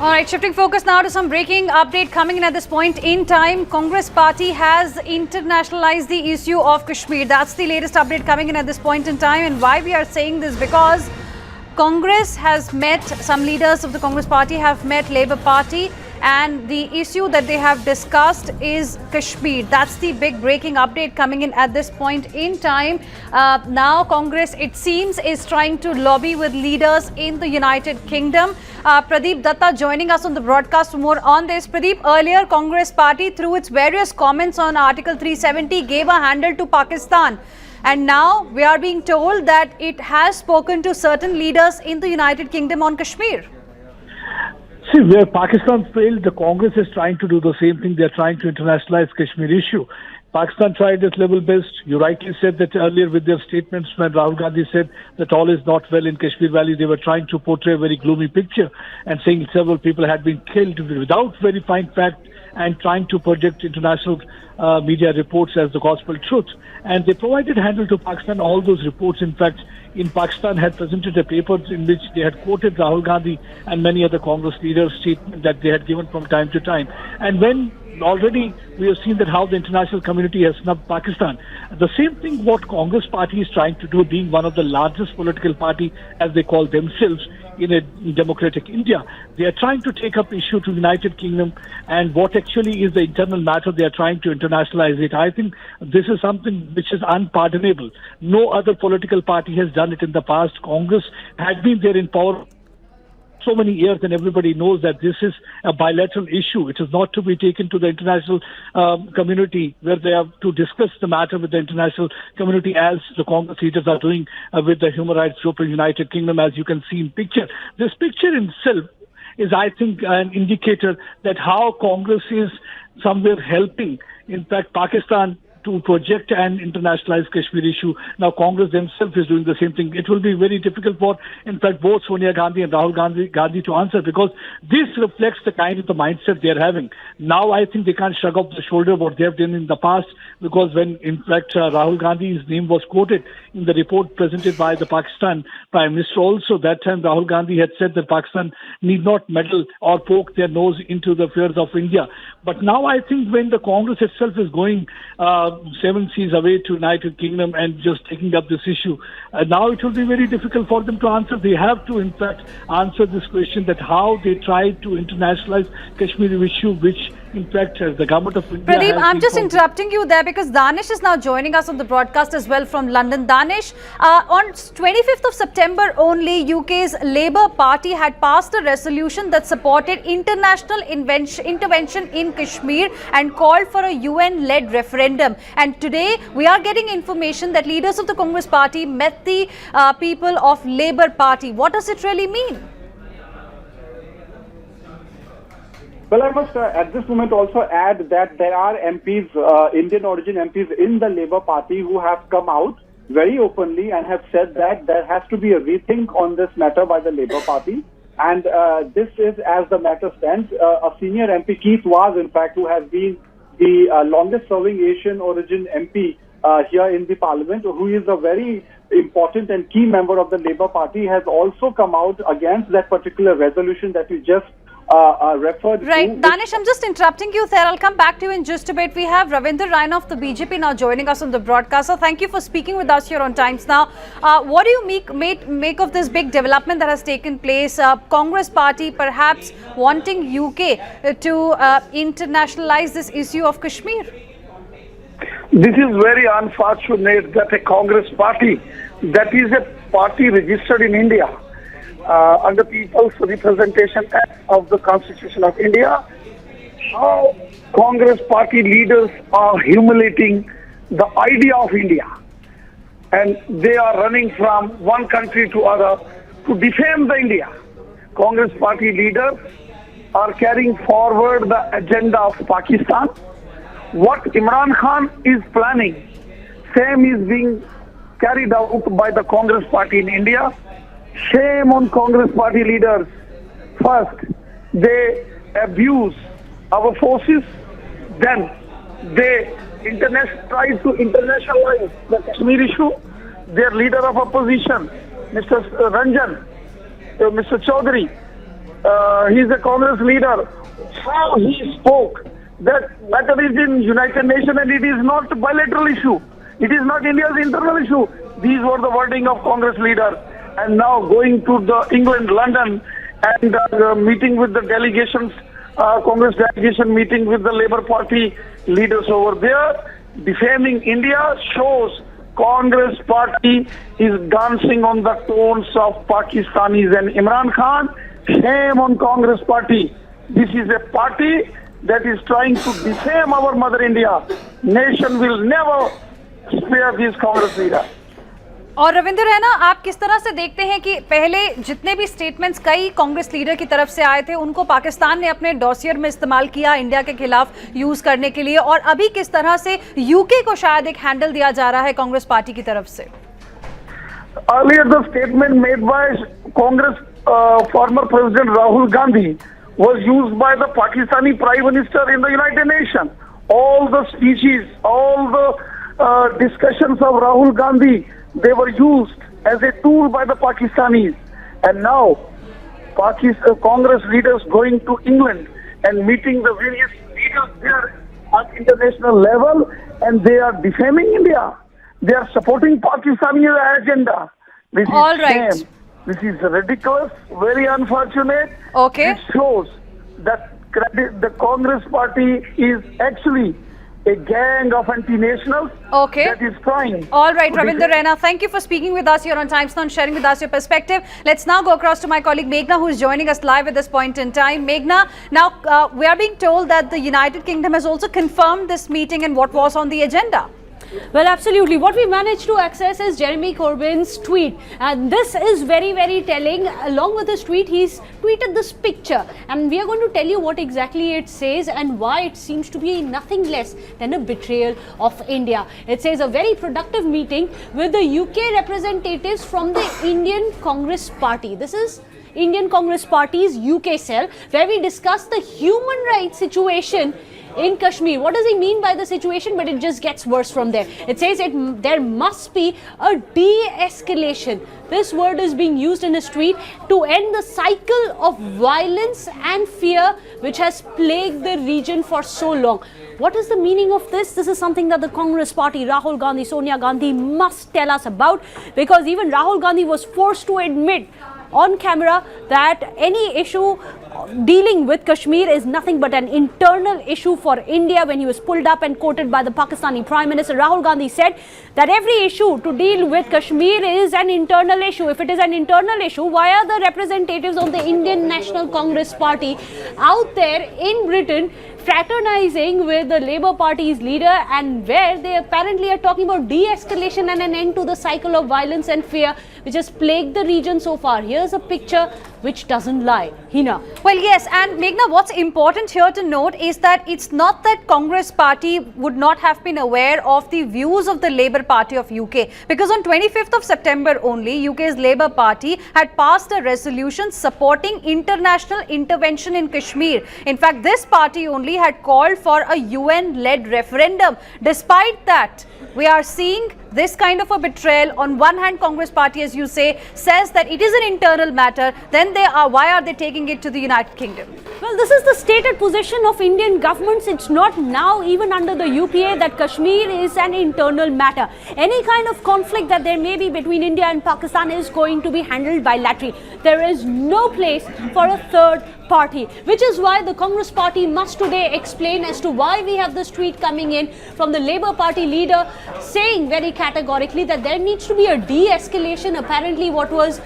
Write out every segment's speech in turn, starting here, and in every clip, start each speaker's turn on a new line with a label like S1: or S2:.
S1: All right, shifting focus now to some breaking update coming in at this point in time. Congress party has internationalized the issue of Kashmir. That's the latest update coming in at this point in time. And why we are saying this, because Congress has met, some leaders of the Congress party have met Labour Party, and the issue that they have discussed is Kashmir. That's the big breaking update coming in at this point in time. Now Congress, it seems, is trying to lobby with leaders in the United Kingdom. Pradeep Datta joining us on the broadcast for more on this. Pradeep, earlier Congress party, through its various comments on Article 370, gave a handle to Pakistan. And now we are being told that it has spoken to certain leaders in the United Kingdom on Kashmir.
S2: See, where Pakistan failed, the Congress is trying to do the same thing. They're trying to internationalize Kashmir issue. Pakistan tried its level best. You rightly said that earlier with their statements when Rahul Gandhi said that all is not well in Kashmir Valley. They were trying to portray a very gloomy picture and saying several people had been killed without verifying fact and trying to project international media reports as the gospel truth. And they provided handle to Pakistan all those reports. In fact, in Pakistan had presented a paper in which they had quoted Rahul Gandhi and many other Congress leaders' statement that they had given from time to time. And when already we have seen that how the international community has snubbed Pakistan. The same thing what Congress party is trying to do, being one of the largest political party, as they call themselves, in a democratic India. They are trying to take up issue to the United Kingdom, and what actually is the internal matter, they are trying to internationalize it. I think this is something which is unpardonable. No other political party has done it in the past. Congress had been there in power so many years, and everybody knows that this is a bilateral issue. It is not to be taken to the international community, where they have to discuss the matter with the international community, as the Congress leaders are doing with the human rights group in United Kingdom, as you can see in picture. This picture in itself is, I think, an indicator that how Congress is somewhere helping, in fact, Pakistan to project and internationalize Kashmir issue. Now Congress themselves is doing the same thing. It will be very difficult for, in fact, both Sonia Gandhi and Rahul Gandhi to answer, because this reflects the kind of the mindset they are having. Now I think they can't shrug off the shoulder what they have done in the past, because when, in fact, Rahul Gandhi's name was quoted in the report presented by the Pakistan Prime Minister also, that time Rahul Gandhi had said that Pakistan need not meddle or poke their nose into the affairs of India. But now I think when the Congress itself is going 7 seas away to United Kingdom and just taking up this issue, now it will be very difficult for them to answer. They have to, in fact, answer this question that how they try to internationalize Kashmir issue, which in fact the government of India.
S1: Pradeep, I'm just interrupting you there because Danish is now joining us on the broadcast as well from London. Danish, on 25th of September only, UK's Labour Party had passed a resolution that supported international intervention in Kashmir and called for a UN-led referendum. And today we are getting information that leaders of the Congress party met the people of Labour Party. What does it really mean?
S3: Well, I must at this moment also add that there are MPs, Indian origin MPs in the Labour Party who have come out very openly and have said that there has to be a rethink on this matter by the Labour Party. And this is, as the matter stands, a senior MP, Keith Vaz, in fact, who has been the longest serving Asian origin MP here in the Parliament, who is a very important and key member of the Labour Party, has also come out against that particular resolution that you just referred
S1: right.
S3: to.
S1: Danish, I'm just interrupting you there. I'll come back to you in just a bit. We have Ravinder Raina of the BJP now joining us on the broadcast. So thank you for speaking with us here on Times Now. What do you make of this big development that has taken place? Congress party perhaps wanting UK to internationalize this issue of Kashmir?
S4: This is very unfortunate that a Congress party, that is a party registered in India, under People's Representation Act of the Constitution of India, how Congress party leaders are humiliating the idea of India, and they are running from one country to other to defame the India. Congress party leaders are carrying forward the agenda of Pakistan. What Imran Khan is planning, same is being carried out by the Congress party in India. Shame on Congress party leaders. First, they abuse our forces, then they try to internationalize the Kashmir issue. Their leader of opposition, Mr. Ranjan, Mr. Chaudhary, he's a Congress leader, how he spoke. That matter is in United Nations and it is not a bilateral issue. It is not India's internal issue. These were the wording of Congress leaders. And now going to the England, London, and meeting with the delegations, Congress delegation meeting with the Labour Party leaders over there, defaming India shows Congress Party is dancing on the tones of Pakistanis and Imran Khan. Shame on Congress Party. This is a party that is trying to defame our mother India. Nation will never spare these Congress leaders.
S1: और रविंद्र रैना, आप किस तरह से देखते हैं कि पहले जितने भी स्टेटमेंट्स कई कांग्रेस लीडर की तरफ से आए थे उनको पाकिस्तान ने अपने डॉसियर में इस्तेमाल किया इंडिया के खिलाफ यूज करने के लिए, और अभी किस तरह से यूके को शायद एक हैंडल दिया जा रहा है कांग्रेस पार्टी की तरफ से?
S4: Earlier the statement made by Congress former President Rahul Gandhi was used by the Pakistani Prime Minister in the United Nations. All the speeches, all the discussions of Rahul Gandhi, they were used as a tool by the Pakistanis. And now, Congress leaders going to England and meeting the various leaders there on international level, and they are defaming India. They are supporting Pakistani agenda. This is
S1: All right.
S4: shame. This is ridiculous, very unfortunate.
S1: Okay.
S4: It shows that the Congress party is actually a gang of anti-nationals that is trying.
S1: All right, Ravinder Raina, thank you for speaking with us here on Times Now and sharing with us your perspective. Let's now go across to my colleague Meghna, who is joining us live at this point in time. Meghna, now we are being told that the United Kingdom has also confirmed this meeting and what was on the agenda.
S5: Well, absolutely. What we managed to access is Jeremy Corbyn's tweet, and this is very, very telling. Along with his tweet, he's tweeted this picture, and we are going to tell you what exactly it says and why it seems to be nothing less than a betrayal of India. It says a very productive meeting with the UK representatives from the Indian Congress Party. This is Indian Congress Party's UK cell, where we discussed the human rights situation in Kashmir. What does he mean by the situation? But it just gets worse from there. It says there must be a de-escalation. This word is being used in his tweet to end the cycle of violence and fear which has plagued the region for so long. What is the meaning of this? This is something that the Congress party, Rahul Gandhi, Sonia Gandhi must tell us about, because even Rahul Gandhi was forced to admit on camera that any issue dealing with Kashmir is nothing but an internal issue for India. When he was pulled up and quoted by the Pakistani Prime Minister, Rahul Gandhi said that every issue to deal with Kashmir is an internal issue. If it is an internal issue, why are the representatives of the Indian National Congress Party out there in Britain fraternizing with the Labour Party's leader, and where they apparently are talking about de-escalation and an end to the cycle of violence and fear which has plagued the region so far? Here's a picture which doesn't lie. Hina.
S1: Well, yes, and Meghna, what's important here to note is that it's not that Congress party would not have been aware of the views of the Labour Party of UK, because on 25th of September only, UK's Labour Party had passed a resolution supporting international intervention in Kashmir. In fact, this party only had called for a UN-led referendum. Despite that, we are seeing this kind of a betrayal. On one hand, Congress party, as you say, says that it is an internal matter. Then why are they taking it to the United Kingdom?
S5: Well, this is the stated position of Indian governments. It's not now, even under the UPA, that Kashmir is an internal matter. Any kind of conflict that there may be between India and Pakistan is going to be handled bilaterally. There is no place for a third party, which is why the Congress party must today explain as to why we have this tweet coming in from the Labour Party leader saying very categorically that there needs to be a de-escalation. Apparently what was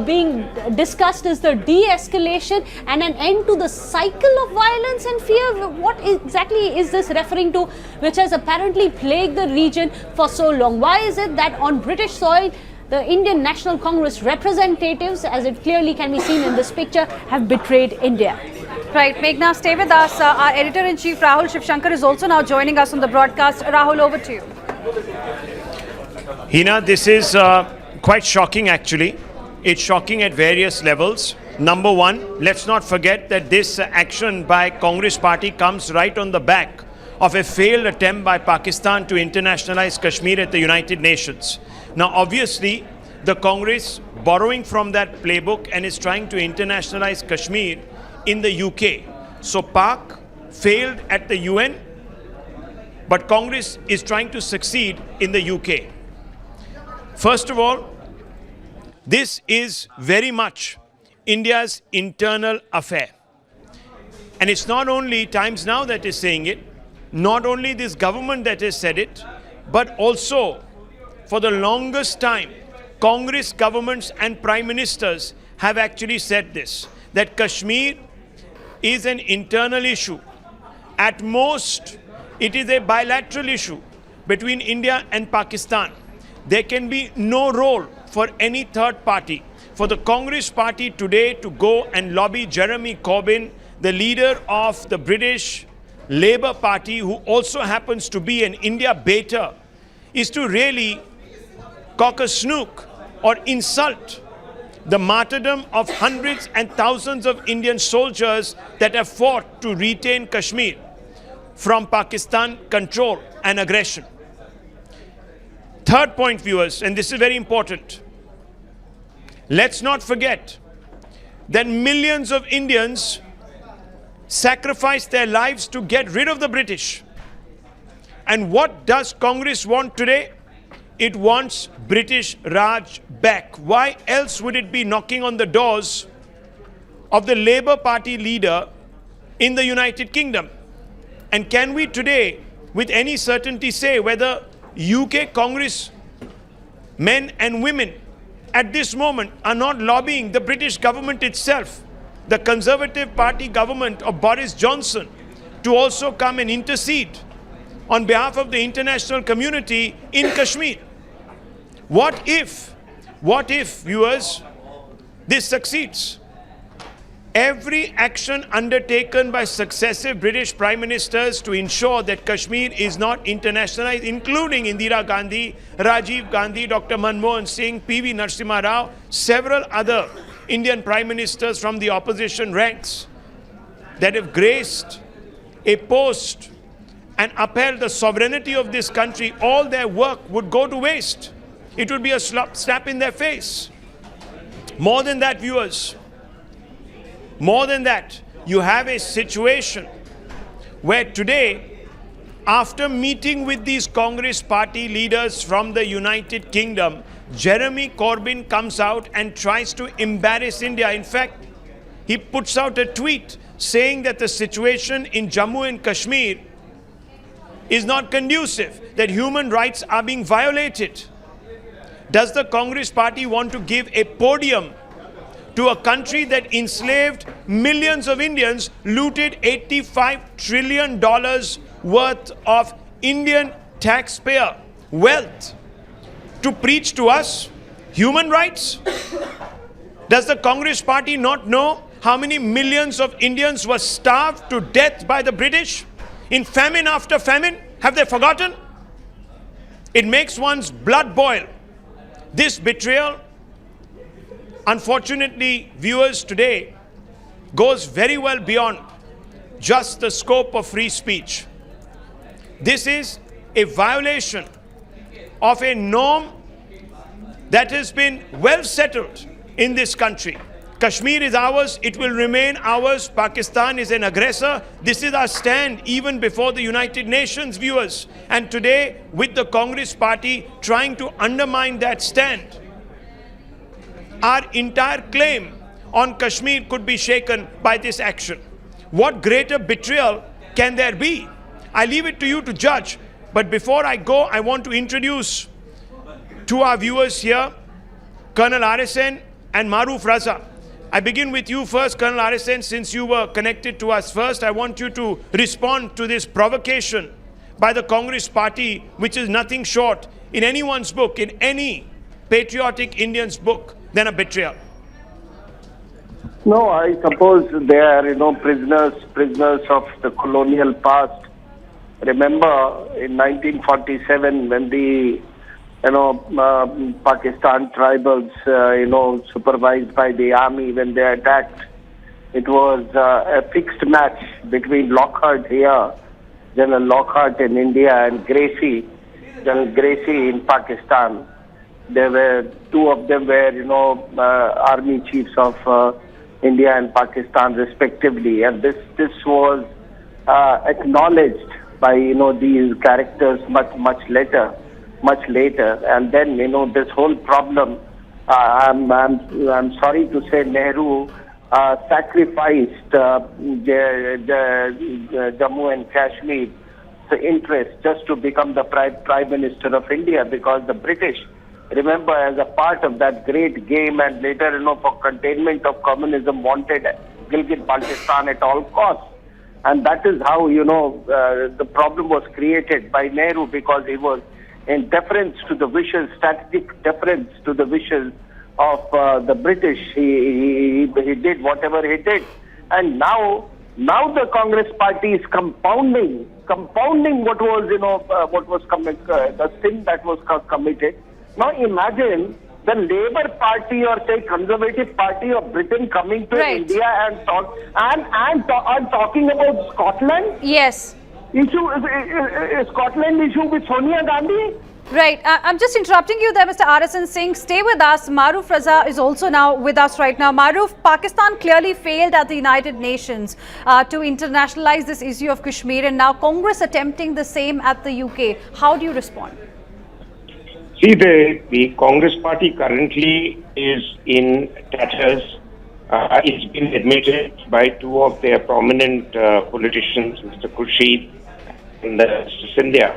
S5: being discussed is the de-escalation and an end to the cycle of violence and fear. What exactly is this referring to, which has apparently plagued the region for so long? Why is it that on British soil the Indian National Congress representatives, as it clearly can be seen in this picture, have betrayed India?
S1: Right, Meghna, stay with us. Our editor-in-chief Rahul Shivshankar is also now joining us on the broadcast. Rahul, over to you.
S6: Hina, this is quite shocking actually. It's shocking at various levels. Number one, let's not forget that this action by Congress party comes right on the back of a failed attempt by Pakistan to internationalize Kashmir at the United Nations. Now, obviously, the Congress borrowing from that playbook and is trying to internationalize Kashmir in the UK. So Pak failed at the UN, but Congress is trying to succeed in the UK. First of all, this is very much India's internal affair. And it's not only Times Now that is saying it, not only this government that has said it, but also for the longest time, Congress governments and prime ministers have actually said this, that Kashmir is an internal issue. At most, it is a bilateral issue between India and Pakistan. There can be no role for any third party. For the Congress party today to go and lobby Jeremy Corbyn, the leader of the British Labour Party, who also happens to be an India baiter, is to really cock a snook or insult the martyrdom of hundreds and thousands of Indian soldiers that have fought to retain Kashmir from Pakistan control and aggression. Third point, viewers, and this is very important. Let's not forget that millions of Indians sacrificed their lives to get rid of the British. And what does Congress want today? It wants British Raj back. Why else would it be knocking on the doors of the Labour Party leader in the United Kingdom? And can we today, with any certainty, say whether UK Congress men and women at this moment are not lobbying the British government itself, the Conservative Party government of Boris Johnson, to also come and intercede on behalf of the international community in Kashmir? What if, viewers, this succeeds? Every action undertaken by successive British Prime Ministers to ensure that Kashmir is not internationalized, including Indira Gandhi, Rajiv Gandhi, Dr. Manmohan Singh, P.V. Narasimha Rao, several other Indian Prime Ministers from the opposition ranks that have graced a post and upheld the sovereignty of this country, all their work would go to waste. It would be a slap in their face. More than that, viewers, more than that, you have a situation where today, after meeting with these Congress party leaders from the United Kingdom, Jeremy Corbyn comes out and tries to embarrass India. In fact, he puts out a tweet saying that the situation in Jammu and Kashmir is not conducive, that human rights are being violated. Does the Congress party want to give a podium to a country that enslaved millions of Indians, looted $85 trillion worth of Indian taxpayer wealth, to preach to us human rights? Does the Congress party not know how many millions of Indians were starved to death by the British in famine after famine? Have they forgotten? It makes one's blood boil. This betrayal, unfortunately, viewers, today goes very well beyond just the scope of free speech. This is a violation of a norm that has been well settled in this country. Kashmir is ours, it will remain ours. Pakistan is an aggressor. This is our stand even before the United Nations, viewers. And today, with the Congress party trying to undermine that stand, our entire claim on Kashmir could be shaken by this action. What greater betrayal can there be? I leave it to you to judge. But before I go, I want to introduce to our viewers here Colonel RSN and Maruf Raza. I begin with you first, Colonel RSN, since you were connected to us first. I want you to respond to this provocation by the Congress party, which is nothing short in anyone's book, in any patriotic Indian's book, than a betrayal.
S4: No, I suppose they are, prisoners of the colonial past. Remember, in 1947, when the Pakistan tribals, supervised by the army, when they attacked, it was a fixed match between Lockhart here, General Lockhart in India, and Gracie, General Gracie in Pakistan.
S7: There were two of them were, army chiefs of India and Pakistan respectively, and this was acknowledged by these characters much later, and then this whole problem. I'm sorry to say, Nehru sacrificed Jammu and Kashmir interest just to become the Prime Minister of India, because the British, remember, as a part of that great game and later, for containment of communism, wanted Gilgit-Baltistan at all costs. And that is how, the problem was created by Nehru, because he was in deference to the wishes, strategic deference to the wishes of the British. He did whatever he did. And now the Congress party is compounding what was, the sin that was committed. Now imagine the Labour Party or say Conservative Party of Britain coming to India and talking about Scotland.
S1: Yes.
S7: Scotland issue with Sonia Gandhi.
S1: Right. I'm just interrupting you there, Mr. RSN Singh. Stay with us. Maruf Raza is also now with us right now. Maruf, Pakistan clearly failed at the United Nations to internationalize this issue of Kashmir, and now Congress attempting the same at the UK. How do you respond?
S8: See, the Congress party currently is in tatters. It's been admitted by two of their prominent politicians, Mr. Khurshid and Mr. Scindia,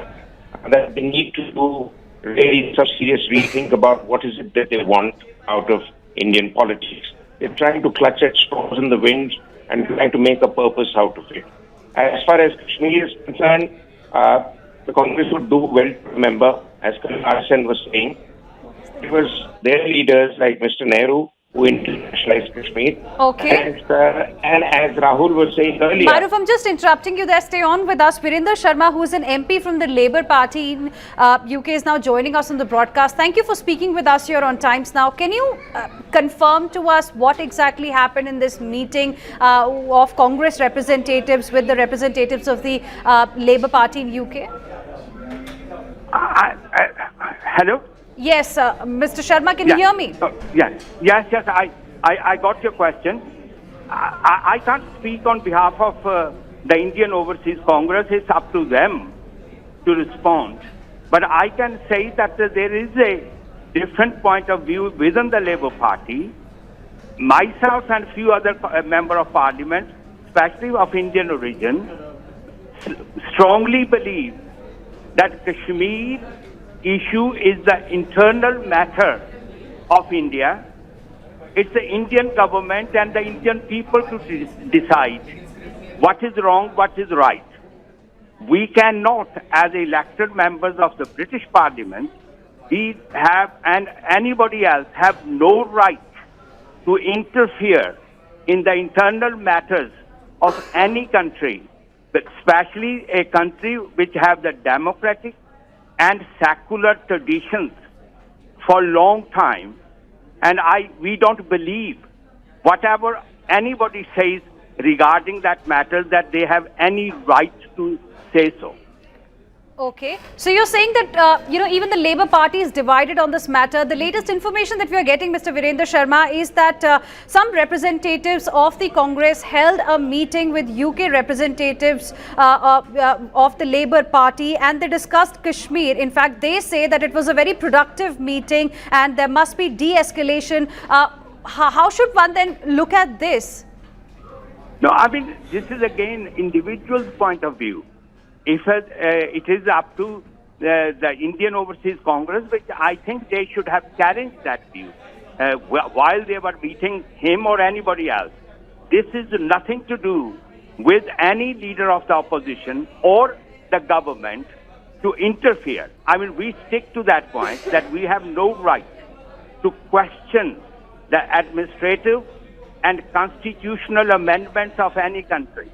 S8: that they need to do really some serious rethink about what is it that they want out of Indian politics. They're trying to clutch at straws in the wind and trying to make a purpose out of it. As far as Kashmir is concerned, the Congress would do well to remember, as Kashmir was saying, it was their leaders like Mr. Nehru who internationalized Kashmir.
S1: Okay.
S8: And as Rahul was saying earlier...
S1: Maruf, I'm just interrupting you there. Stay on with us. Virender Sharma, who is an MP from the Labour Party in UK, is now joining us on the broadcast. Thank you for speaking with us here on Times Now. Can you confirm to us what exactly happened in this meeting of Congress representatives with the representatives of the Labour Party in UK?
S9: Hello?
S1: Yes, Mr. Sharma, can you hear me?
S9: Yes, I got your question. I can't speak on behalf of the Indian Overseas Congress. It's up to them to respond. But I can say that there is a different point of view within the Labour Party. Myself and a few other members of Parliament, especially of Indian origin, strongly believe that Kashmir issue is the internal matter of India. It's the Indian government and the Indian people to decide what is wrong, what is right. We cannot, as elected members of the British Parliament, and anybody else have no right to interfere in the internal matters of any country, but especially a country which have the democratic and secular traditions for a long time. And we don't believe whatever anybody says regarding that matter that they have any right to say so.
S1: Okay. So you're saying that, even the Labour Party is divided on this matter. The latest information that we are getting, Mr. Virender Sharma, is that some representatives of the Congress held a meeting with UK representatives of the Labour Party, and they discussed Kashmir. In fact, they say that it was a very productive meeting and there must be de-escalation. How should one then look at this?
S9: No, I mean, this is again individual's point of view. If it is up to the Indian Overseas Congress, which I think they should have challenged that view while they were meeting him or anybody else. This is nothing to do with any leader of the opposition or the government to interfere. I mean, we stick to that point that we have no right to question the administrative and constitutional amendments of any country.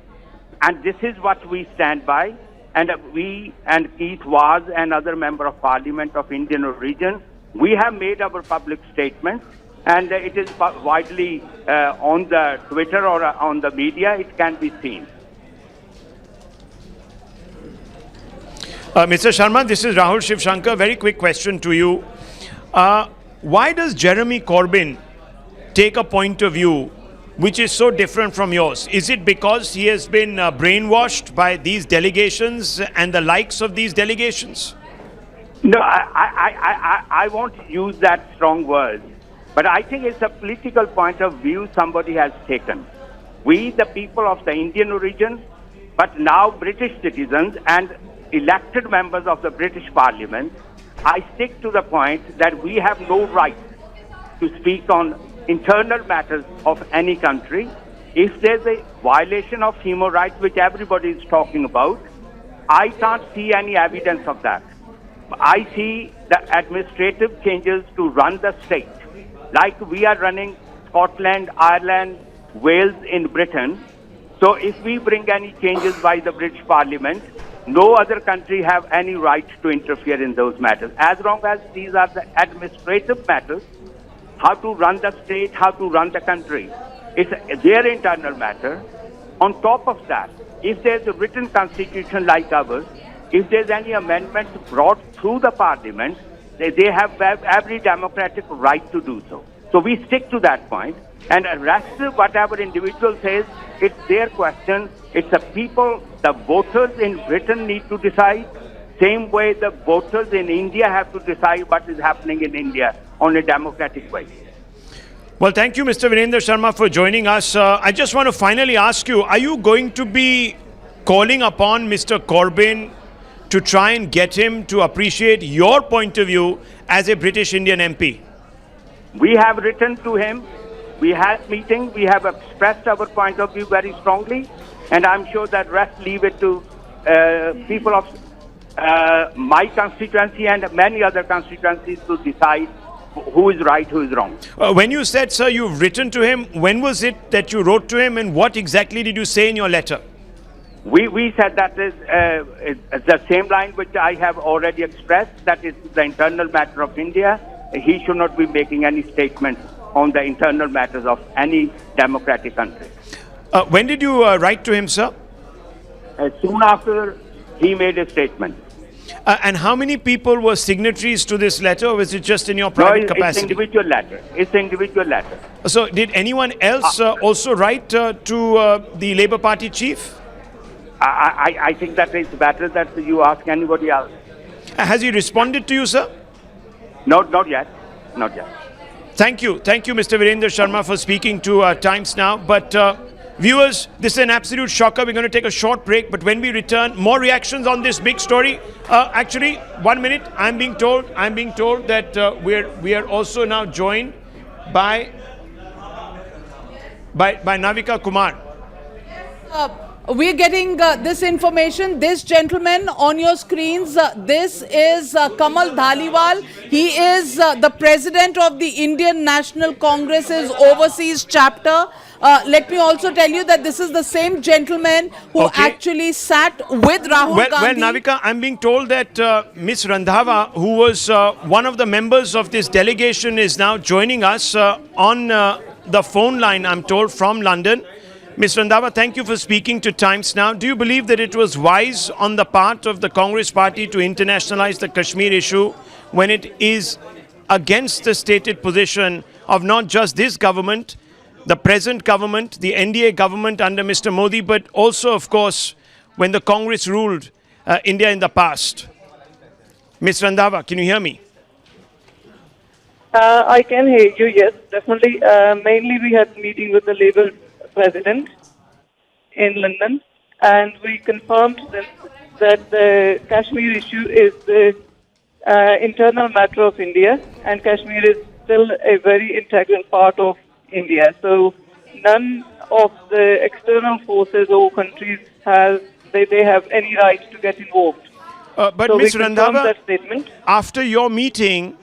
S9: And this is what we stand by. And we and Keith Waz and other member of Parliament of Indian origin, we have made our public statements, and it is widely on the Twitter or on the media. It can be seen.
S6: Mr. Sharma, this is Rahul Shivshankar. Very quick question to you. Why does Jeremy Corbyn take a point of view which is so different from yours? Is it because he has been brainwashed by these delegations and the likes of these delegations?
S9: No, I won't use that strong word, but I think it's a political point of view somebody has taken. We, the people of the Indian origin, but now British citizens and elected members of the British Parliament, I stick to the point that we have no right to speak on internal matters of any country. If there's a violation of human rights, which everybody is talking about, I can't see any evidence of that. I see the administrative changes to run the state, like we are running Scotland, Ireland, Wales in Britain. So if we bring any changes by the British Parliament, no other country have any right to interfere in those matters. As long as these are the administrative matters, how to run the state, how to run the country, it's their internal matter. On top of that, if there's a written constitution like ours, if there's any amendment brought through the Parliament, they have every democratic right to do so. So we stick to that point. And the rest, whatever individual says, it's their question. It's the people, the voters in Britain need to decide. Same way the voters in India have to decide what is happening in India on a democratic way.
S6: Well, thank you, Mr. Virendra Sharma, for joining us. I just want to finally ask you, are you going to be calling upon Mr. Corbyn to try and get him to appreciate your point of view as a British Indian MP?
S9: We have written to him. We had meeting. We have expressed our point of view very strongly. And I'm sure that rest leave it to people of my constituency and many other constituencies to decide who is right, who is wrong.
S6: When you said, sir, you've written to him, when was it that you wrote to him and what exactly did you say in your letter?
S9: We said that is the same line which I have already expressed, that is the internal matter of India. He should not be making any statements on the internal matters of any democratic country.
S6: When did you write to him, sir?
S9: Soon after he made a statement.
S6: And how many people were signatories to this letter, or was it just in your private capacity?
S9: It's individual letter. It's individual letter.
S6: So did anyone else also write to the Labour Party chief?
S9: I think that it's better that you ask anybody else.
S6: Has he responded to you, sir?
S9: Not yet. Not yet.
S6: Thank you, Mr. Virendra Sharma, for speaking to Times Now. But viewers, this is an absolute shocker. We're going to take a short break, but when we return, more reactions on this big story. Actually, 1 minute. I'm being told that we are also now joined by Navika Kumar.
S10: We're getting this information. This gentleman on your screens, this is Kamal Dhaliwal. He is the president of the Indian National Congress's overseas chapter. Let me also tell you that this is the same gentleman who actually sat with Rahul Gandhi.
S6: Well, Navika, I'm being told that Ms. Randhawa, who was one of the members of this delegation, is now joining us on the phone line, I'm told, from London. Ms. Randhawa, thank you for speaking to Times Now. Do you believe that it was wise on the part of the Congress party to internationalize the Kashmir issue when it is against the stated position of not just this government, the present government, the NDA government under Mr. Modi, but also, of course, when the Congress ruled India in the past? Ms. Randhawa, can you hear me?
S11: I can hear you, yes, definitely. Mainly we had a meeting with the Labour president in London, and we confirmed that the Kashmir issue is the internal matter of India, and Kashmir is still a very integral part of India. So none of the external forces or countries have any right to get involved.
S6: But
S11: so
S6: Ms. Randhawa,
S11: that statement.
S6: After your meeting,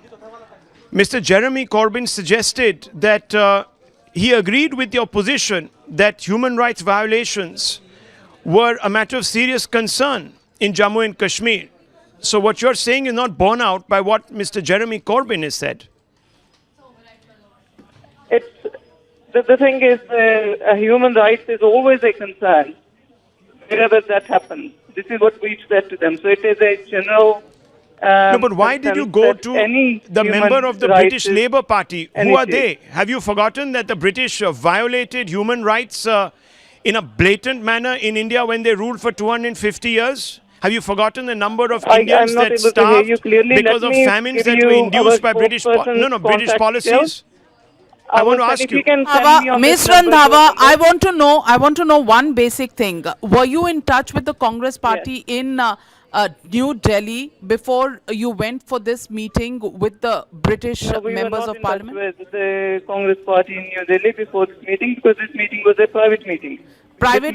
S6: Mr. Jeremy Corbyn suggested that he agreed with your position that human rights violations were a matter of serious concern in Jammu and Kashmir. So what you're saying is not borne out by what Mr. Jeremy Corbyn has said.
S11: The thing is, human rights is always a concern wherever that happens. This is what we said to them. So it is a general
S6: No, but why did you go to the member of the British Labour Party? Who are they? Have you forgotten that the British violated human rights in a blatant manner in India when they ruled for 250 years? Have you forgotten the number of Indians that starved because of famines that were induced by British policies? I want to ask you.
S10: Ms. Randhawa, I want to know one basic thing. Were you in touch with the Congress party in New Delhi before you went for this meeting with the British members of parliament?
S11: We were not in touch with the Congress party in New Delhi before this meeting, because this meeting was a private meeting.
S10: Private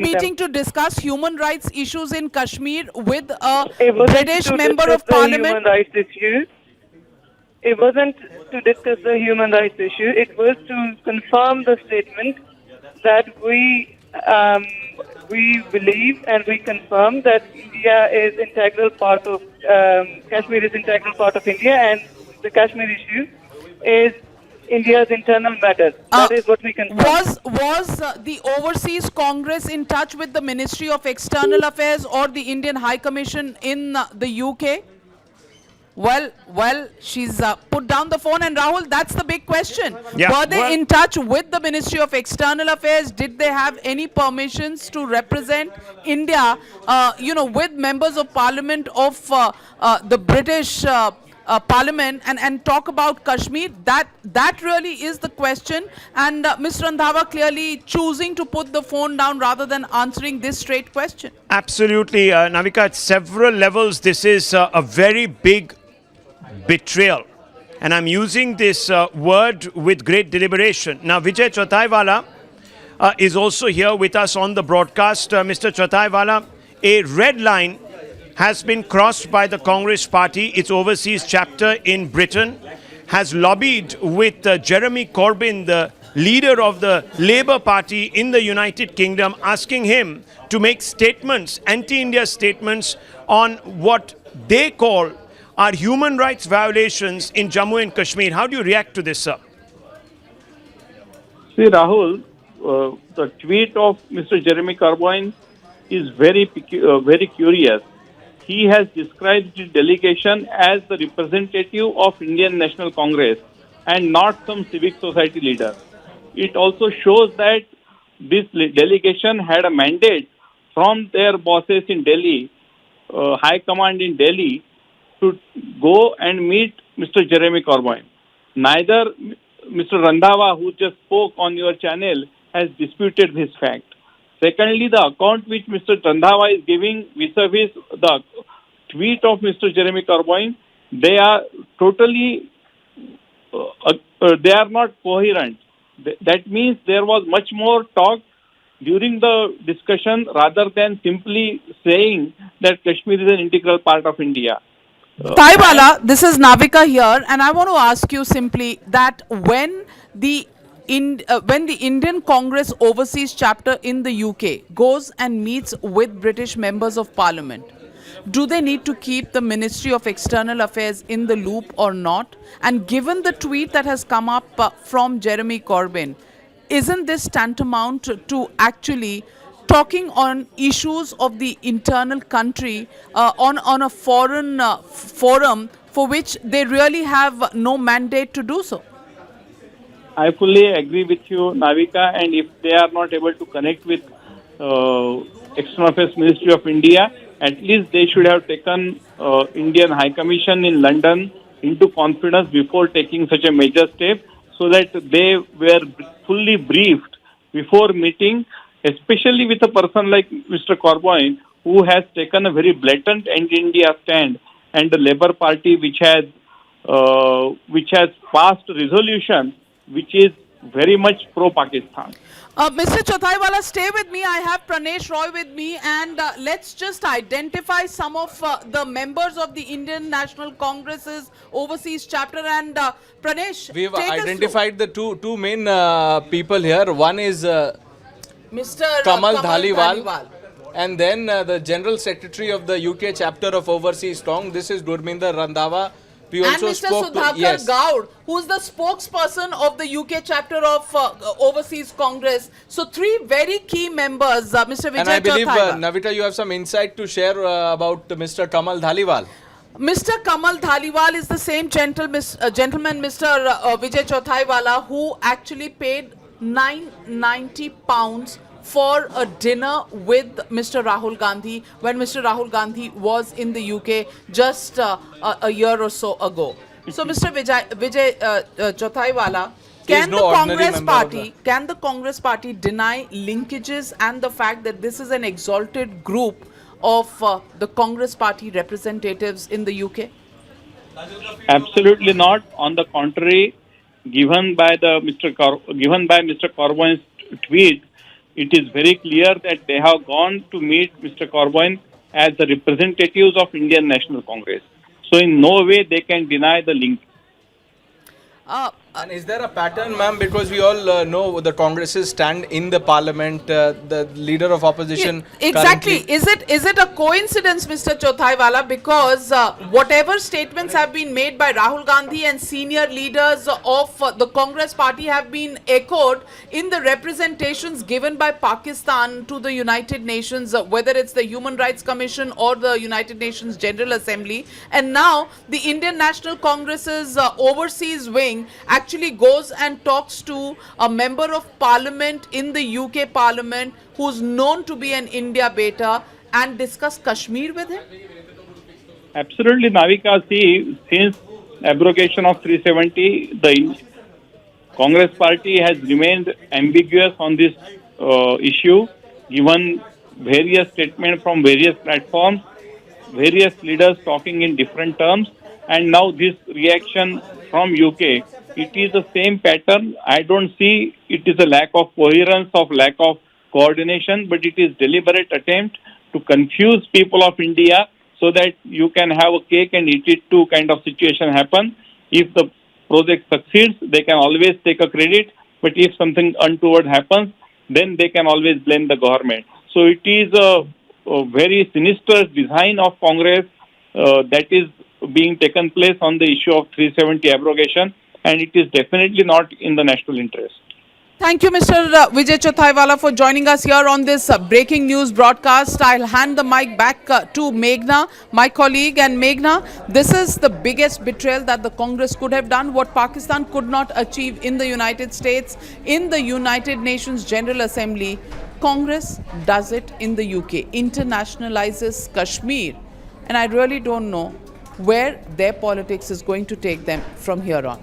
S10: meeting to discuss human rights issues in Kashmir with a British member of parliament.
S11: Human rights issue. It wasn't to discuss the human rights issue. It was to confirm the statement that we believe and we confirm that India is integral part of Kashmir is integral part of India, and the Kashmir issue is India's internal matter. That is what we confirm.
S10: Was the Overseas Congress in touch with the Ministry of External Affairs or the Indian High Commission in the UK? Well, she's put down the phone, and Rahul, that's the big question.
S6: Yeah,
S10: were they in touch with the Ministry of External Affairs? Did they have any permissions to represent India, with members of Parliament of the British Parliament and talk about Kashmir? That really is the question, and Ms. Randhawa clearly choosing to put the phone down rather than answering this straight question.
S6: Absolutely, Navika, at several levels, this is a very big betrayal. And I'm using this word with great deliberation. Now, Vijay Chautaiwala is also here with us on the broadcast. Mr. Chautaiwala, a red line has been crossed by the Congress party. Its overseas chapter in Britain has lobbied with Jeremy Corbyn, the leader of the Labour Party in the United Kingdom, asking him to make statements, anti-India statements, on what they call are human rights violations in Jammu and Kashmir. How do you react to this, sir?
S12: See, Rahul, the tweet of Mr. Jeremy Corbyn is very curious. He has described the delegation as the representative of Indian National Congress and not some civic society leader. It also shows that this delegation had a mandate from their bosses in Delhi, High Command in Delhi, to go and meet Mr. Jeremy Corbyn. Neither Mr. Randhawa, who just spoke on your channel, has disputed this fact. Secondly, the account which Mr. Randhawa is giving vis-a-vis the tweet of Mr. Jeremy Corbyn, they are totally, they are not coherent. That means there was much more talk during the discussion rather than simply saying that Kashmir is an integral part of India.
S10: Taiwala, this is Navika here, and I want to ask you simply that when the Indian Congress Overseas Chapter in the UK goes and meets with British members of Parliament, do they need to keep the Ministry of External Affairs in the loop or not? And given the tweet that has come up from Jeremy Corbyn, isn't this tantamount to actually talking on issues of the internal country on a foreign forum for which they really have no mandate to do so?
S12: I fully agree with you, Navika, and if they are not able to connect with External Affairs Ministry of India, at least they should have taken Indian High Commission in London into confidence before taking such a major step, so that they were fully briefed before meeting, especially with a person like Mr. Corbyn, who has taken a very blatant anti-India stand, and the Labour Party which has passed a resolution which is very much pro-Pakistan.
S10: Mr. Chautaiwala, stay with me. I have Pranesh Roy with me, and let's just identify some of the members of the Indian National Congress's overseas chapter. And Pranesh,
S13: we've identified the two main people here. One is
S10: Mr.
S13: Kamal Dhaliwal, and then the General Secretary of the UK chapter of Overseas Strong. This is Gurminder Randhawa. We
S10: and
S13: also
S10: Mr.
S13: spoke to,
S10: Sudhakar
S13: yes.
S10: Gaud, who is the spokesperson of the UK chapter of Overseas Congress. So three very key members, Mr. Vijay
S13: And I believe,
S10: Chauthaiwala.
S13: Navita, you have some insight to share about Mr. Kamal Dhaliwal.
S10: Mr. Kamal Dhaliwal is the same gentleman, Mr. Vijay Chauthaiwala, who actually paid £990 for a dinner with Mr. Rahul Gandhi when Mr. Rahul Gandhi was in the UK just a year or so ago. So, Mr. Vijay Chauthaiwala, can the Congress Party deny linkages and the fact that this is an exalted group of the Congress Party representatives in the UK?
S12: Absolutely not. On the contrary, given by Mr. Corbyn's tweet, it is very clear that they have gone to meet Mr. Corbyn as the representatives of Indian National Congress. So in no way they can deny the link.
S13: And is there a pattern, ma'am? Because we all know the Congresses stand in the parliament. The leader of opposition.
S10: Exactly. Is it a coincidence, Mr. Chauthaiwala? Because whatever statements have been made by Rahul Gandhi and senior leaders of the Congress Party have been echoed in the representations given by Pakistan to the United Nations, whether it's the Human Rights Commission or the United Nations General Assembly. And now the Indian National Congress's overseas wing actually goes and talks to a member of parliament in the UK parliament who's known to be an India beta and discuss Kashmir with him?
S12: Absolutely, Navika. See, since abrogation of 370, the Congress Party has remained ambiguous on this issue, given various statements from various platforms, various leaders talking in different terms, and now this reaction from UK. It is the same pattern. I don't see it is a lack of coherence, lack of coordination, but it is deliberate attempt to confuse people of India so that you can have a cake and eat it too kind of situation happen. If the project succeeds, they can always take a credit, but if something untoward happens, then they can always blame the government. So it is a very sinister design of Congress that is being taken place on the issue of 370 abrogation, and it is definitely not in the national interest.
S10: Thank you, Mr. Vijay Chauthaiwala, for joining us here on this breaking news broadcast. I'll hand the mic back to Meghna, my colleague. And Meghna, this is the biggest betrayal that the Congress could have done, what Pakistan could not achieve in the United States, in the United Nations General Assembly. Congress does it in the UK, internationalizes Kashmir. And I really don't know where their politics is going to take them from here on.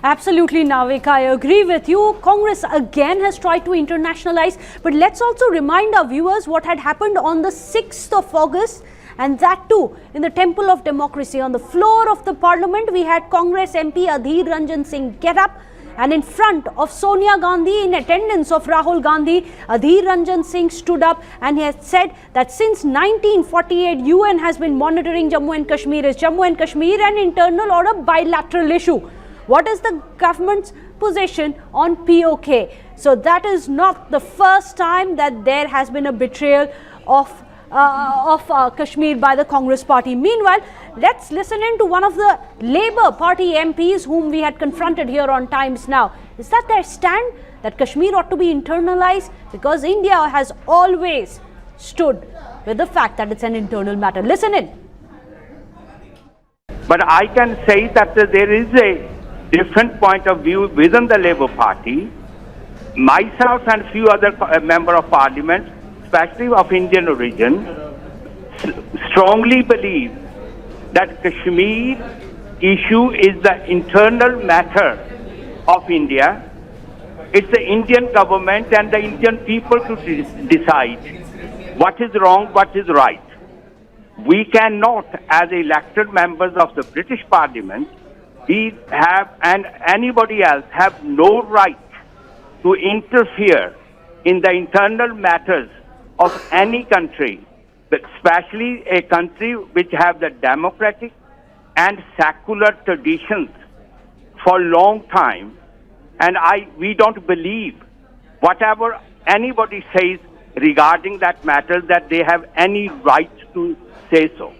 S5: Absolutely, Navik, I agree with you. Congress again has tried to internationalize, but let's also remind our viewers what had happened on the 6th of August, and that too in the Temple of Democracy. On the floor of the Parliament, we had Congress MP Adhir Ranjan Singh get up, and in front of Sonia Gandhi, in attendance of Rahul Gandhi, Adhir Ranjan Singh stood up and he has said that since 1948, UN has been monitoring Jammu and Kashmir. Is Jammu and Kashmir an internal or a bilateral issue? What is the government's position on POK? So that is not the first time that there has been a betrayal of Kashmir by the Congress Party. Meanwhile, let's listen in to one of the Labour Party MPs whom we had confronted here on Times Now. Is that their stand that Kashmir ought to be internalized? Because India has always stood with the fact that it's an internal matter. Listen in.
S9: But I can say that there is a different point of view within the Labour Party. Myself and few other members of Parliament, especially of Indian origin, strongly believe that Kashmir issue is the internal matter of India. It's the Indian government and the Indian people to decide what is wrong, what is right. We cannot, as elected members of the British Parliament, we have, and anybody else, have no right to interfere in the internal matters of any country, but especially a country which have the democratic and secular traditions for a long time. And we don't believe whatever anybody says regarding that matter that they have any right to say so.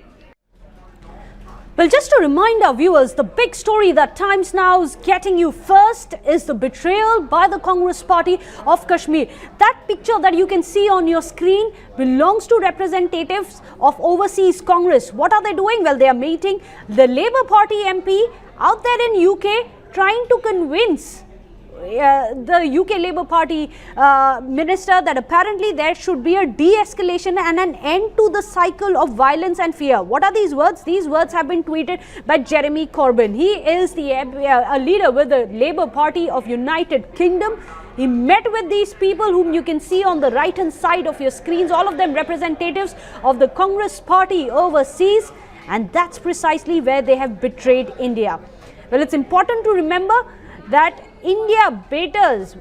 S5: Well, just to remind our viewers, the big story that Times Now is getting you first is the betrayal by the Congress Party of Kashmir. That picture that you can see on your screen belongs to representatives of overseas Congress. What are they doing? Well, they are meeting the Labour Party MP out there in UK, trying to convince the UK Labour Party minister that apparently there should be a de-escalation and an end to the cycle of violence and fear. What are these words? These words have been tweeted by Jeremy Corbyn. He is a leader with the Labour Party of United Kingdom. He met with these people whom you can see on the right hand side of your screens, all of them representatives of the Congress Party overseas, and that's precisely where they have betrayed India. Well, it's important to remember that India betters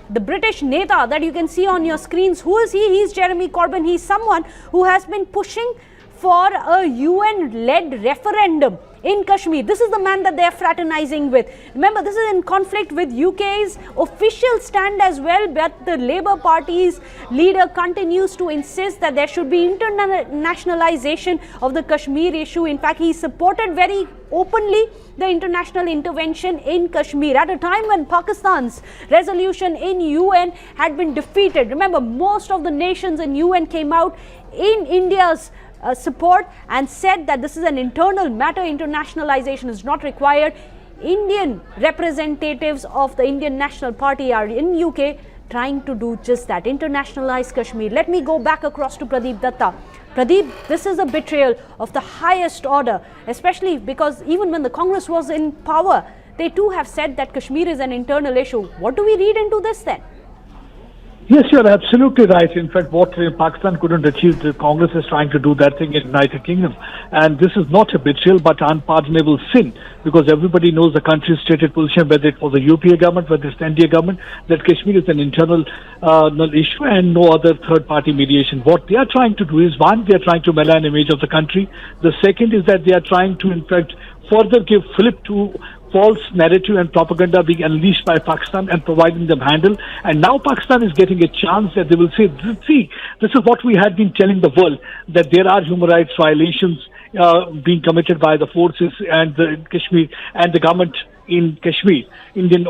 S5: the British Neta that you can see on your screens. Who is he? He's Jeremy Corbyn. He's someone who has been pushing for a UN-led referendum in Kashmir. This is the man that they are fraternizing with. Remember, this is in conflict with UK's official stand as well, but the Labour Party's leader continues to insist that there should be internationalization of the Kashmir issue. In fact, he supported very openly the international intervention in Kashmir at a time when Pakistan's resolution in UN had been defeated. Remember, most of the nations in UN came out in India's support and said that this is an internal matter, internationalization is not required. Indian representatives of the Indian National Party are in UK trying to do just that, internationalize Kashmir. Let me go back across to Pradeep Datta. Pradeep, this is a betrayal of the highest order, especially because even when the Congress was in power, they too have said that Kashmir is an internal issue. What do we read into this then?
S2: Yes, you're absolutely right. In fact, what Pakistan couldn't achieve, the Congress is trying to do that thing in the United Kingdom. And this is not a betrayal, but unpardonable sin, because everybody knows the country's stated position, whether it was the UPA government, whether it's the NDA government, that Kashmir is an internal issue and no other third-party mediation. What they are trying to do is, one, they are trying to malign image of the country. The second is that they are trying to, in fact, further give flip to false narrative and propaganda being unleashed by Pakistan and providing them handle. And now Pakistan is getting a chance that they will say, see, this is what we had been telling the world, that there are human rights violations being committed by the forces and the Kashmir and the government in Kashmir, Indian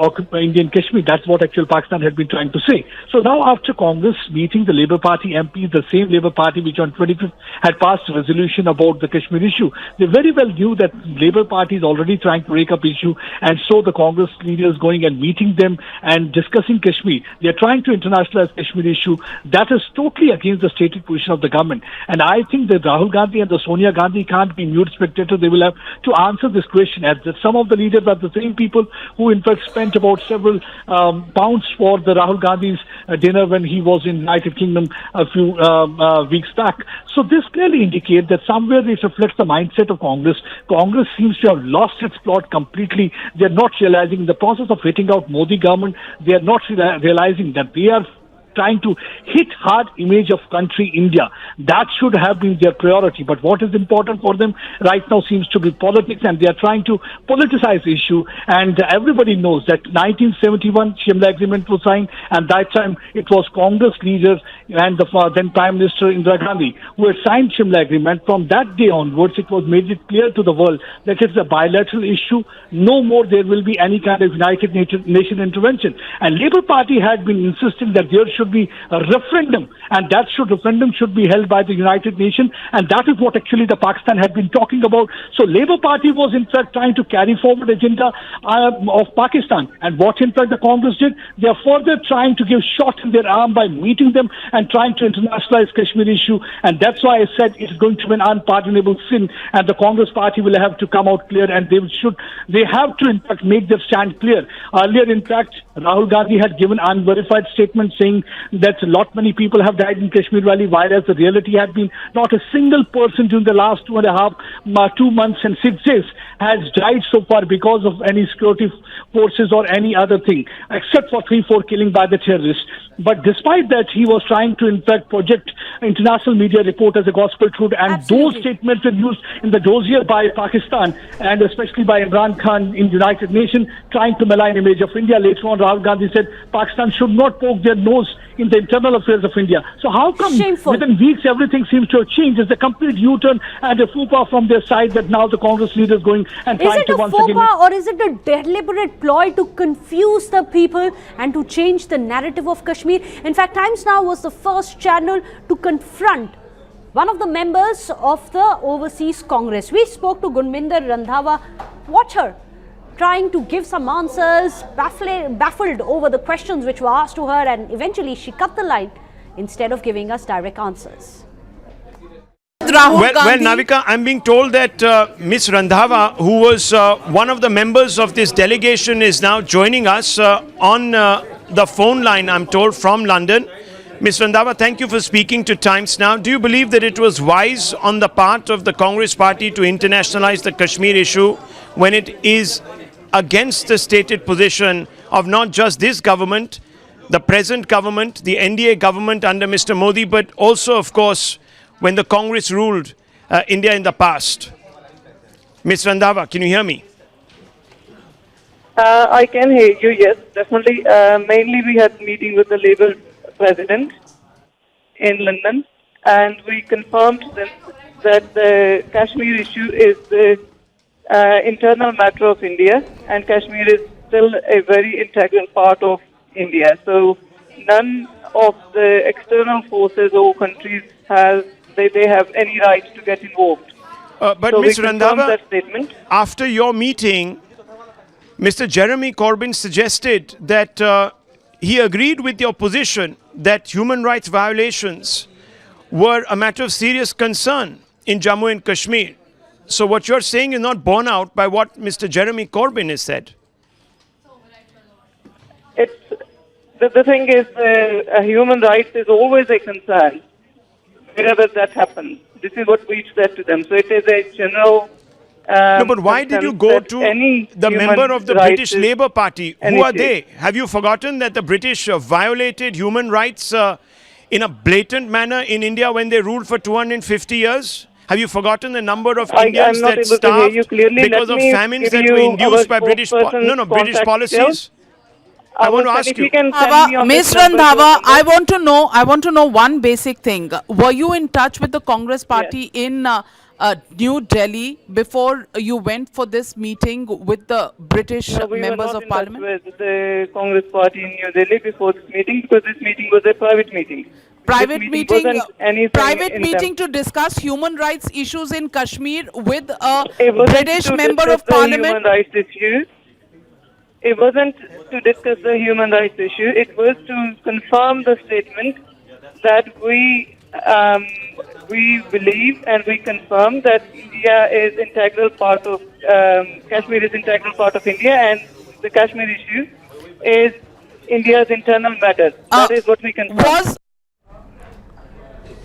S2: Kashmir. That's what actual Pakistan had been trying to say. So now after Congress meeting the Labour Party MPs, the same Labour Party which on 25th had passed a resolution about the Kashmir issue, they very well knew that Labour Party is already trying to rake up issue, and so the Congress leaders going and meeting them and discussing Kashmir. They are trying to internationalize Kashmir issue. That is totally against the stated position of the government. And I think that Rahul Gandhi and the Sonia Gandhi can't be mute spectators. They will have to answer this question, as that some of the leaders are the same people who in fact spent about several pounds for the Rahul Gandhi's dinner when he was in United Kingdom a few weeks back. So this clearly indicates that somewhere it reflects the mindset of Congress. Congress seems to have lost its plot completely. They are not realizing, in the process of hitting out Modi government, they are not realizing that they are trying to hit hard image of country India. That should have been their priority. But what is important for them right now seems to be politics, and they are trying to politicize the issue. And everybody knows that 1971 Shimla Agreement was signed, and that time it was Congress leaders and the then Prime Minister Indira Gandhi who had signed Shimla Agreement. From that day onwards, it was made it clear to the world that it's a bilateral issue. No more there will be any kind of United Nation intervention. And Labour Party had been insisting that there should be a referendum, and that referendum should be held by the United Nations, and that is what actually the Pakistan had been talking about. So Labour Party was in fact trying to carry forward agenda of Pakistan, and what in fact the Congress did, they are further trying to give shot in their arm by meeting them and trying to internationalize Kashmir issue. And that's why I said it's going to be an unpardonable sin, and the Congress Party will have to come out clear, and they have to in fact make their stand clear. Earlier in fact Rahul Gandhi had given unverified statement saying that many people have died in Kashmir Valley, whereas the reality had been not a single person during the last 2 months and 6 days has died so far because of any security forces or any other thing, except for 3-4 killing by the terrorists. But despite that, he was trying to in fact project international media report as a gospel truth, and
S5: Absolutely.
S2: Those statements were used in the dossier by Pakistan, and especially by Imran Khan in United Nations, trying to malign image of India. Later on, Rahul Gandhi said Pakistan should not poke their nose in the internal affairs of India. So how come
S5: Shameful.
S2: within weeks everything seems to have changed? It's a complete U-turn and a faux pas from their side that now the Congress leader is going and
S5: Is
S2: trying
S5: it
S2: to
S5: a
S2: once
S5: faux
S2: again...
S5: pas or is it a deliberate ploy to confuse the people and to change the narrative of Kashmir? In fact, Times Now was the first channel to confront one of the members of the Overseas Congress. We spoke to Gurminder Randhawa. Watch her trying to give some answers, baffled over the questions which were asked to her, and eventually she cut the line instead of giving us direct answers.
S10: Rahul Gandhi.
S6: Navika, I'm being told that Miss Randhawa, who was one of the members of this delegation, is now joining us on the phone line, I'm told, from London. Ms. Randhawa, thank you for speaking to Times Now. Do you believe that it was wise on the part of the Congress party to internationalize the Kashmir issue when it is against the stated position of not just this government, the present government, the NDA government under Mr. Modi, but also, of course, when the Congress ruled India in the past? Ms. Randhawa, can you hear me?
S11: I can hear you, yes, definitely. Mainly we had a meeting with the Labour president in London, and we confirmed them that the Kashmir issue is the internal matter of India, and Kashmir is still a very integral part of India. So none of the external forces or countries they have any right to get involved.
S6: But
S11: so
S6: Ms.
S11: we confirmed
S6: Randhawa,
S11: that statement.
S6: after your meeting, Mr. Jeremy Corbyn suggested that he agreed with your position that human rights violations were a matter of serious concern in Jammu and Kashmir. So what you're saying is not borne out by what Mr. Jeremy Corbyn has said.
S11: It's the thing is, human rights is always a concern wherever that happens. This is what we said to them. So it is a general.
S6: No, but why did you go to the member of the British Labour Party? Who are they? Have you forgotten that the British violated human rights in a blatant manner in India when they ruled for 250 years? Have you forgotten the number of Indians that starved because of famines that were induced by British policies? I want to ask you.
S10: Ms. Randhawa, I want to know one basic thing. Were you in touch with the Congress party in New Delhi before you went for this meeting with the British members of Parliament?
S11: We were not in touch with the Congress party in New Delhi before this meeting, because this meeting was a private meeting.
S10: Private meeting to discuss human rights issues in Kashmir with a British member of Parliament.
S11: Human rights issues. It wasn't to discuss the human rights issue. It was to confirm the statement that we believe and we confirm that India is integral part of Kashmir is integral part of India, and the Kashmir issue is India's internal matter. That is what we confirm.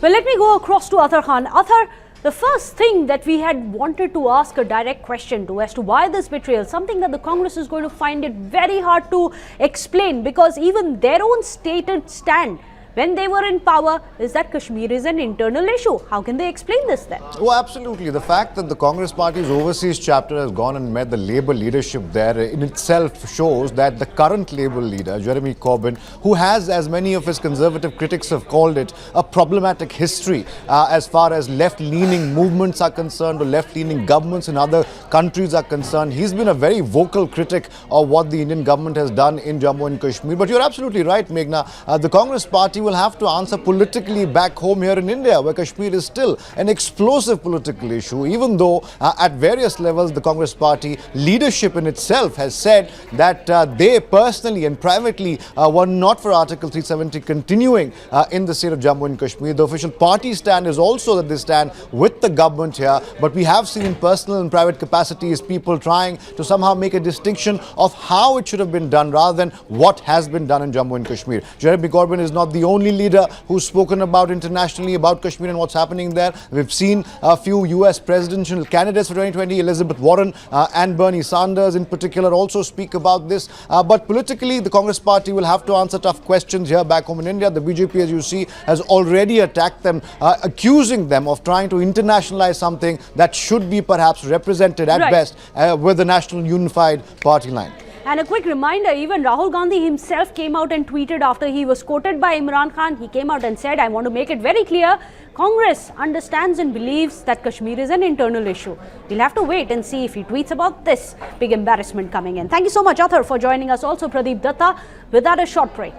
S5: Well, let me go across to Athar Khan. Athar, the first thing that we had wanted to ask a direct question to as to why this betrayal, something that the Congress is going to find it very hard to explain, because even their own stated stand when they were in power is that Kashmir is an internal issue. How can they explain this then?
S14: Oh, absolutely. The fact that the Congress Party's overseas chapter has gone and met the Labour leadership there in itself shows that the current Labour leader, Jeremy Corbyn, who has, as many of his conservative critics have called it, a problematic history as far as left-leaning movements are concerned or left-leaning governments in other countries are concerned. He's been a very vocal critic of what the Indian government has done in Jammu and Kashmir. But you're absolutely right, Meghna. The Congress Party will have to answer politically back home here in India, where Kashmir is still an explosive political issue, even though at various levels the Congress Party leadership in itself has said that they personally and privately were not for Article 370 continuing in the state of Jammu and Kashmir. The official party stand is also that they stand with the government here, but we have seen in personal and private capacities people trying to somehow make a distinction of how it should have been done rather than what has been done in Jammu and Kashmir. Jeremy Corbyn is not the only leader who's spoken about internationally about Kashmir and what's happening there. We've seen a few US presidential candidates for 2020, Elizabeth Warren and Bernie Sanders in particular, also speak about this. But politically, the Congress Party will have to answer tough questions here back home in India. The BJP, as you see, has already attacked them, accusing them of trying to internationalize something that should be perhaps represented at best with the National Unified Party line.
S5: And a quick reminder, even Rahul Gandhi himself came out and tweeted after he was quoted by Imran Khan. He came out and said, I want to make it very clear, Congress understands and believes that Kashmir is an internal issue. We'll have to wait and see if he tweets about this big embarrassment coming in. Thank you so much, Athar, for joining us. Also, Pradeep Datta, without a short break.